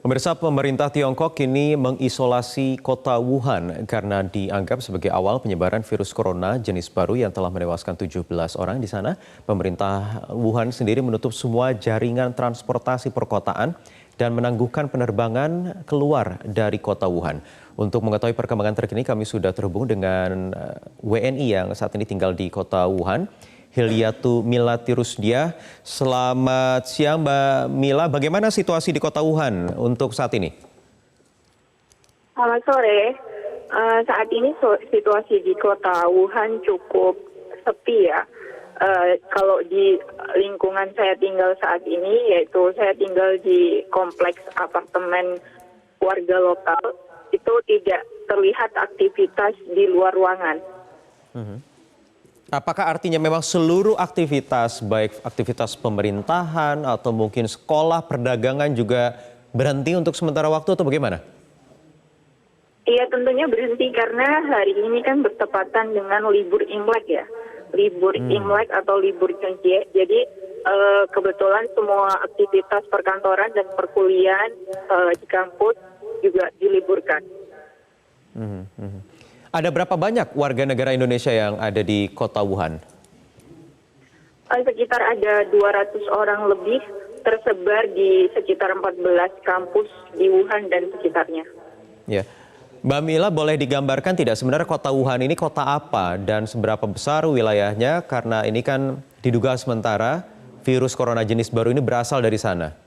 Pemirsa, pemerintah Tiongkok kini mengisolasi kota Wuhan karena dianggap sebagai awal penyebaran virus corona jenis baru yang telah menewaskan 17 orang di sana. Pemerintah Wuhan sendiri menutup semua jaringan transportasi perkotaan dan menangguhkan penerbangan keluar dari kota Wuhan. Untuk mengetahui perkembangan terkini, kami sudah terhubung dengan WNI yang saat ini tinggal di kota Wuhan, Hilyatul Mila Tirusdiah. Selamat siang Mbak Mila, bagaimana situasi di kota Wuhan untuk saat ini? Selamat sore. Saat ini situasi di kota Wuhan cukup sepi ya. Kalau di lingkungan saya tinggal saat ini, yaitu saya tinggal di kompleks apartemen warga lokal, itu tidak terlihat aktivitas di luar ruangan. Apakah artinya memang seluruh aktivitas, baik aktivitas pemerintahan atau mungkin sekolah, perdagangan juga berhenti untuk sementara waktu atau bagaimana? Iya, tentunya berhenti karena hari ini kan bertepatan dengan libur Imlek ya. Libur Imlek atau libur Chuncie. Jadi kebetulan semua aktivitas perkantoran dan perkuliahan di kampus juga diliburkan. Ada berapa banyak warga negara Indonesia yang ada di kota Wuhan? Sekitar ada 200 orang lebih tersebar di sekitar 14 kampus di Wuhan dan sekitarnya. Ya, Mbak Mila, boleh digambarkan tidak sebenarnya kota Wuhan ini kota apa dan seberapa besar wilayahnya? Karena ini kan diduga sementara virus corona jenis baru ini berasal dari sana.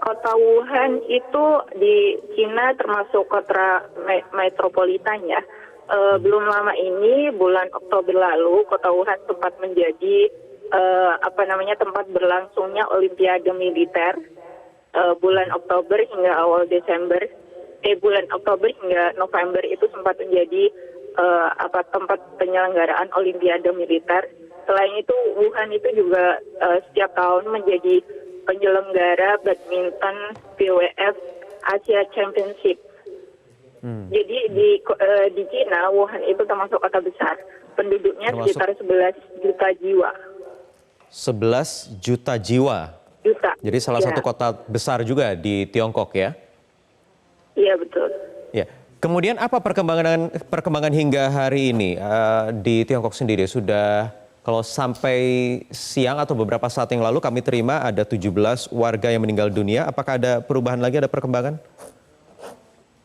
Kota Wuhan itu di Cina termasuk kota metropolitan ya. Belum lama ini, bulan Oktober lalu, kota Wuhan sempat menjadi tempat berlangsungnya Olimpiade Militer. Bulan Oktober hingga awal Desember, bulan Oktober hingga November itu sempat menjadi tempat penyelenggaraan Olimpiade Militer. Selain itu, Wuhan itu juga setiap tahun menjadi penyelenggara badminton BWF Asia Championship. Jadi di Cina, Wuhan itu termasuk kota besar. Penduduknya sekitar 11 juta jiwa. 11 juta jiwa? Jadi salah satu kota besar juga di Tiongkok ya? Iya, betul. Ya. Kemudian apa perkembangan hingga hari ini di Tiongkok sendiri? Sudah, kalau sampai siang atau beberapa saat yang lalu kami terima ada 17 warga yang meninggal dunia. Apakah ada perubahan lagi, ada perkembangan?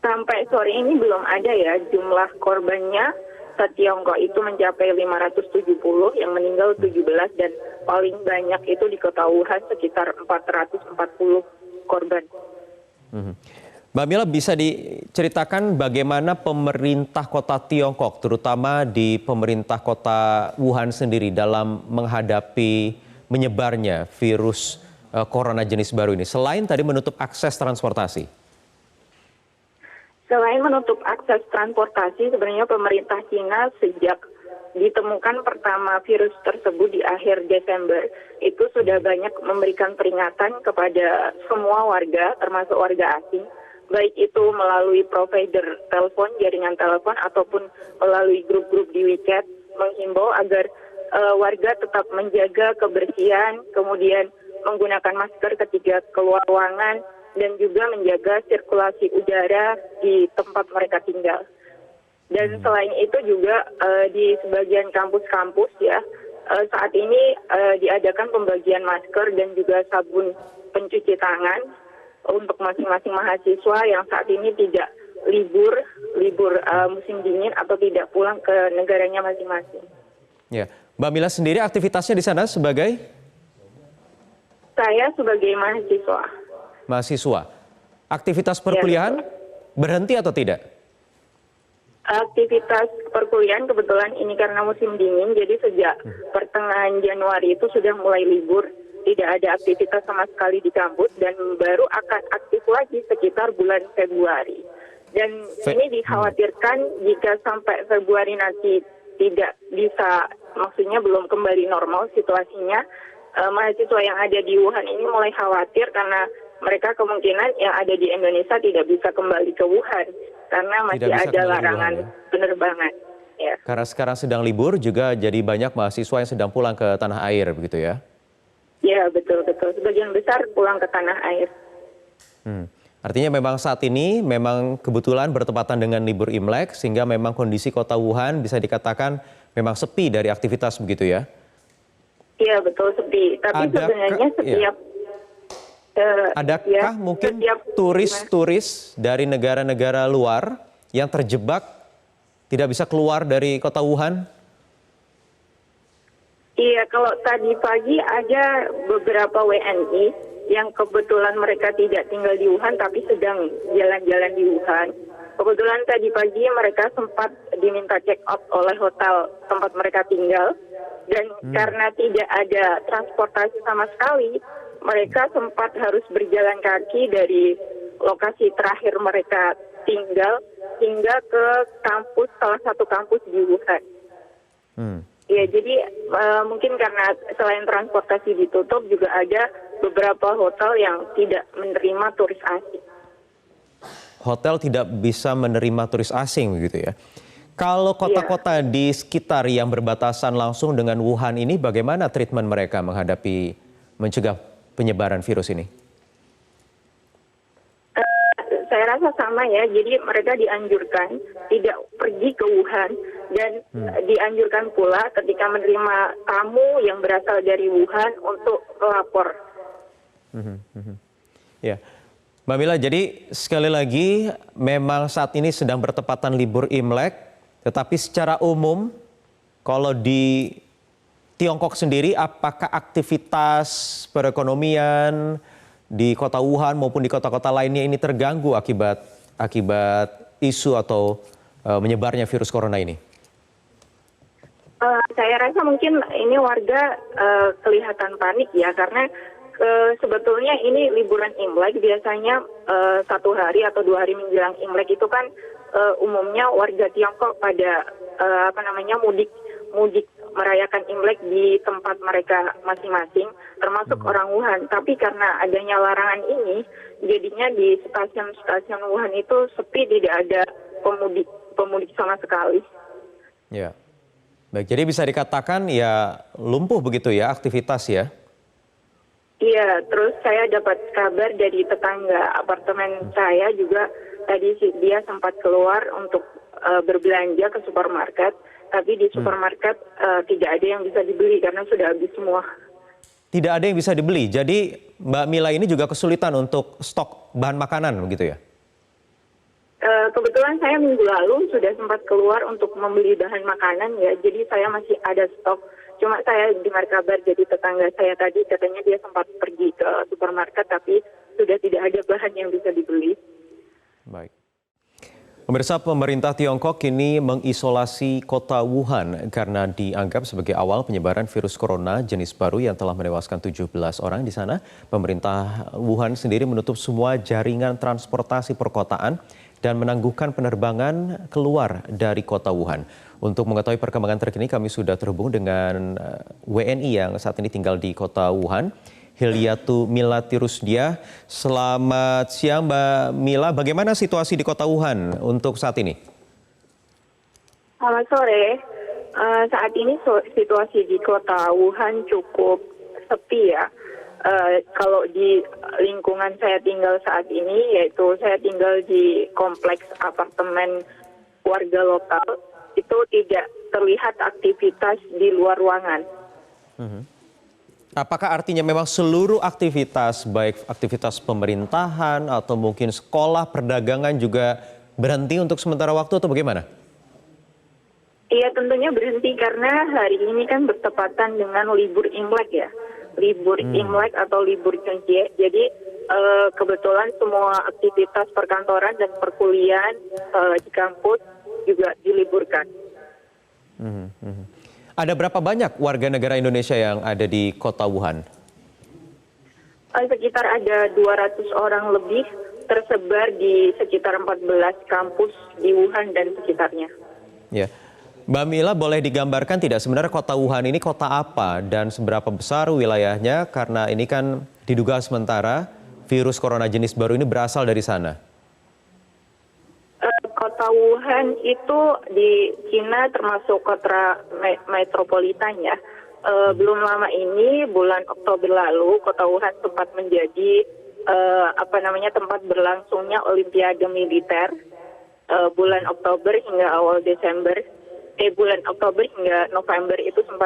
Sampai sore ini belum ada ya. Jumlah korbannya se-Tiongkok itu mencapai 570, yang meninggal 17, dan paling banyak itu di kota Wuhan sekitar 440 korban. Mbak Mila, bisa diceritakan bagaimana pemerintah kota Tiongkok, terutama di pemerintah kota Wuhan sendiri dalam menghadapi menyebarnya virus corona jenis baru ini, selain tadi menutup akses transportasi? Selain menutup akses transportasi, sebenarnya pemerintah Cina sejak ditemukan pertama virus tersebut di akhir Desember, itu sudah banyak memberikan peringatan kepada semua warga, termasuk warga asing, baik itu melalui provider telepon, jaringan telepon, ataupun melalui grup-grup di WeChat, menghimbau agar warga tetap menjaga kebersihan, kemudian menggunakan masker ketika keluar ruangan, dan juga menjaga sirkulasi udara di tempat mereka tinggal. Dan selain itu juga di sebagian kampus-kampus ya, saat ini diadakan pembagian masker dan juga sabun pencuci tangan untuk masing-masing mahasiswa yang saat ini tidak libur musim dingin atau tidak pulang ke negaranya masing-masing. Ya, Mbak Mila sendiri aktivitasnya di sana sebagai? Saya sebagai mahasiswa. Mahasiswa. Aktivitas perkuliahan berhenti atau tidak? Aktivitas perkuliahan kebetulan ini karena musim dingin, jadi sejak pertengahan Januari itu sudah mulai libur. Tidak ada aktivitas sama sekali di kampus dan baru akan aktif lagi sekitar bulan Februari. Dan ini dikhawatirkan jika sampai Februari nanti tidak bisa, maksudnya belum kembali normal situasinya, mahasiswa yang ada di Wuhan ini mulai khawatir karena mereka kemungkinan yang ada di Indonesia tidak bisa kembali ke Wuhan karena masih ada larangan penerbangan. Ya. Karena sekarang sedang libur juga jadi banyak mahasiswa yang sedang pulang ke tanah air begitu ya? Ya, betul. Sebagian besar pulang ke tanah air. Artinya memang saat ini memang kebetulan bertepatan dengan libur Imlek sehingga memang kondisi kota Wuhan bisa dikatakan memang sepi dari aktivitas begitu ya? Iya betul sepi. Tapi sebenarnya setiap adakah mungkin turis-turis dari negara-negara luar yang terjebak tidak bisa keluar dari kota Wuhan? Iya, kalau tadi pagi ada beberapa WNI yang kebetulan mereka tidak tinggal di Wuhan tapi sedang jalan-jalan di Wuhan. Kebetulan tadi pagi mereka sempat diminta check out oleh hotel tempat mereka tinggal. Dan karena tidak ada transportasi sama sekali, mereka sempat harus berjalan kaki dari lokasi terakhir mereka tinggal hingga ke kampus, salah satu kampus di Wuhan. Ya, jadi mungkin karena selain transportasi ditutup juga ada beberapa hotel yang tidak menerima turis asing. Hotel tidak bisa menerima turis asing begitu ya. Kalau kota-kota di sekitar yang berbatasan langsung dengan Wuhan ini bagaimana treatment mereka menghadapi mencegah penyebaran virus ini? Saya rasa sama ya, jadi mereka dianjurkan tidak pergi ke Wuhan dan dianjurkan pula ketika menerima tamu yang berasal dari Wuhan untuk melapor. Ya, Mbak Mila, jadi sekali lagi memang saat ini sedang bertepatan libur Imlek, tetapi secara umum kalau di Tiongkok sendiri apakah aktivitas perekonomian di kota Wuhan maupun di kota-kota lainnya ini terganggu akibat isu atau menyebarnya virus corona ini? Saya rasa mungkin ini warga kelihatan panik ya, karena sebetulnya ini liburan Imlek biasanya 1 hari atau 2 hari menjelang Imlek itu kan umumnya warga Tiongkok pada mudik merayakan Imlek di tempat mereka masing-masing, termasuk orang Wuhan. Tapi karena adanya larangan ini, jadinya di stasiun-stasiun Wuhan itu sepi, tidak ada pemudik sama sekali. Ya, baik. Jadi bisa dikatakan ya lumpuh begitu ya aktivitas ya? Iya, terus saya dapat kabar dari tetangga apartemen saya juga tadi dia sempat keluar untuk berbelanja ke supermarket. Tapi di supermarket tidak ada yang bisa dibeli karena sudah habis semua. Tidak ada yang bisa dibeli. Jadi Mbak Mila ini juga kesulitan untuk stok bahan makanan begitu ya? Kebetulan saya minggu lalu sudah sempat keluar untuk membeli bahan makanan ya. Jadi saya masih ada stok. Cuma saya dengar kabar dari tetangga saya tadi katanya dia sempat pergi ke supermarket tapi sudah tidak ada bahan yang bisa dibeli. Baik. Pemirsa, pemerintah Tiongkok kini mengisolasi kota Wuhan karena dianggap sebagai awal penyebaran virus corona jenis baru yang telah menewaskan 17 orang di sana. Pemerintah Wuhan sendiri menutup semua jaringan transportasi perkotaan dan menangguhkan penerbangan keluar dari kota Wuhan. Untuk mengetahui perkembangan terkini kami sudah terhubung dengan WNI yang saat ini tinggal di kota Wuhan. Hilyatu Milati Rusdia. Selamat siang Mbak Mila, bagaimana situasi di kota Wuhan untuk saat ini? Selamat sore, saat ini situasi di kota Wuhan cukup sepi ya. Kalau di lingkungan saya tinggal saat ini, yaitu saya tinggal di kompleks apartemen warga lokal, itu tidak terlihat aktivitas di luar ruangan. Apakah artinya memang seluruh aktivitas, baik aktivitas pemerintahan atau mungkin sekolah, perdagangan juga berhenti untuk sementara waktu atau bagaimana? Iya, tentunya berhenti karena hari ini kan bertepatan dengan libur Imlek ya. Libur Imlek atau libur Chunjie. Jadi kebetulan semua aktivitas perkantoran dan perkuliahan di kampus juga diliburkan. Ada berapa banyak warga negara Indonesia yang ada di kota Wuhan? Sekitar ada 200 orang lebih tersebar di sekitar 14 kampus di Wuhan dan sekitarnya. Ya, Mbak Mila boleh digambarkan tidak sebenarnya kota Wuhan ini kota apa dan seberapa besar wilayahnya? Karena ini kan diduga sementara virus corona jenis baru ini berasal dari sana. Kota Wuhan itu di Cina termasuk kota metropolitan ya. Belum lama ini, bulan Oktober lalu, kota Wuhan sempat menjadi tempat berlangsungnya Olimpiade Militer bulan Oktober hingga November itu sempat